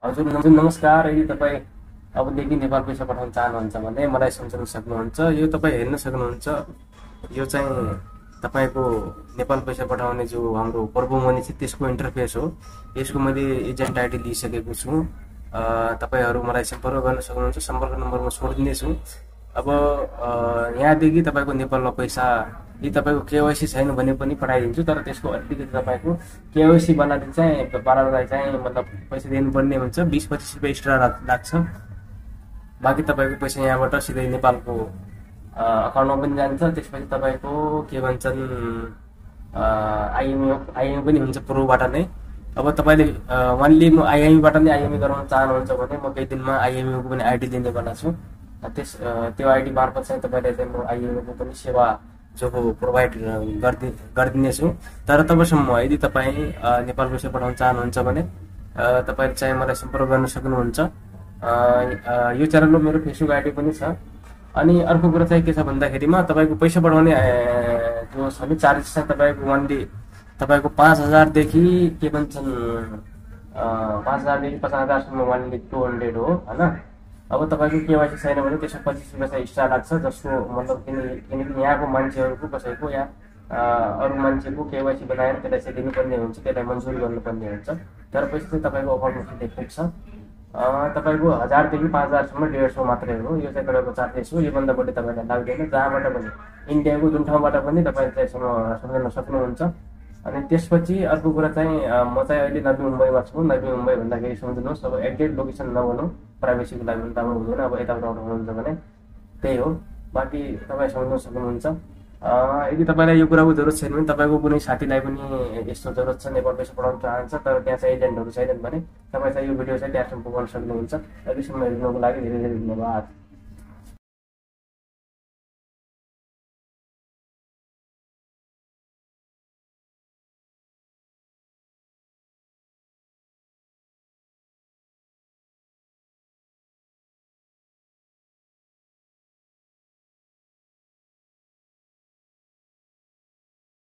हजुर नमस्कार। यदि तपाईँ अबदेखि नेपाल पैसा पठाउन चाहनुहुन्छ भने मलाई सम्झाउन सक्नुहुन्छ। यो तपाईँ हेर्न सक्नुहुन्छ, यो चाहिँ तपाईँको नेपाल पैसा पठाउने जो हाम्रो प्रभु मनी छ त्यसको इन्टरफेस हो। यसको मैले एजेन्ट आइडी लिइसकेको छु। तपाईँहरू मलाई सम्पर्क गर्न सक्नुहुन्छ। सम्पर्क नम्बर म छोडिदिनेछु। अब यहाँदेखि तपाईँको नेपालमा पैसा यदि तपाईँको केवाइसी छैन भने पनि पठाइदिन्छु, तर त्यसको अलिकति तपाईँको केवाइसी बनाउँदा चाहिँ मतलब पैसा दिनुपर्ने हुन्छ। 20-25 रुपियाँ एक्स्ट्रा लाग्छ। बाँकी तपाईँको पैसा यहाँबाट सिधै नेपालको अकाउन्टमा पनि जान्छ। त्यसपछि तपाईँको के भन्छन् आइएमई पनि हुन्छ प्रोबाट नै। अब तपाईँले ओन्ली म आइएमईबाट नै आइएमई गराउन चाहनुहुन्छ भने म केही दिनमा आइएमईको पनि आइडी दिने बनाएको छु। त्यो आइडी मार्फत चाहिँ तपाईँले चाहिँ म आइएमईको पनि सेवा जो प्रोभाइड गरिदिनेछु। तर तबसम्म यदि तपाईँ नेपाल पैसा पठाउन चाहनुहुन्छ भने तपाईँले चाहिँ मलाई सम्पर्क गर्न सक्नुहुन्छ। यो च्यानलमा मेरो फेसबुक आइडी पनि छ। अनि अर्को कुरा चाहिँ के छ भन्दाखेरिमा तपाईँको पैसा पठाउने जो छ नि चार्जेस चाहिँ तपाईँको ओन्ली तपाईँको 5,000 देखि के भन्छन् 5,000 देखि 50,000सम्म ओन्ली 200 हो हैन। अब तपाईँको केवाइसी छैन भने त्यसमा 25 रुपियाँ चाहिँ एक्स्ट्रा लाग्छ, जसको मतलब किनकि यहाँको मान्छेहरूको कसैको या अरू मान्छेको केवाइसी बनाएर त्यसलाई चाहिँ दिनुपर्ने हुन्छ, त्यसलाई मन्जुर गर्नुपर्ने हुन्छ। तर पैसा चाहिँ तपाईँको अकाउन्टमा सिधै पुग्छ। तपाईँको 1000 देखि 5,000सम्म 150 मात्रै हो। यो चाहिँ तपाईँको चार्जेस हो। योभन्दा बढी तपाईँलाई लाग्दैन। जहाँबाट पनि इन्डियाको जुन ठाउँबाट पनि तपाईँ चाहिँ सम्झन सक्नुहुन्छ। अनि त्यसपछि अर्को कुरा चाहिँ म चाहिँ अहिले नवी मुम्बईमा छु। नवी मुम्बई भन्दाखेरि सम्झिनुहोस्, अब एक्ज्याक्ट लोकेसन नभनौँ, प्राइभेसीको लागि पनि राम्रो हुँदैन। अब यताबाट हुनुहुन्छ भने त्यही हो। बाँकी तपाईँ सम्झन सक्नुहुन्छ। यदि तपाईँलाई यो कुराको जरुरत छैन भने तपाईँको कुनै साथीलाई पनि यस्तो जरुरत छ, नेपाल पैसा पठाउन चाहन्छ तर त्यहाँ चाहिँ एजेन्टहरू छैनन् भने तपाईँ चाहिँ यो भिडियो चाहिँ त्यहाँसम्म पुगाउन सक्नुहुन्छ। अहिलेसम्म हेर्नुको लागि धेरै धेरै धन्यवाद।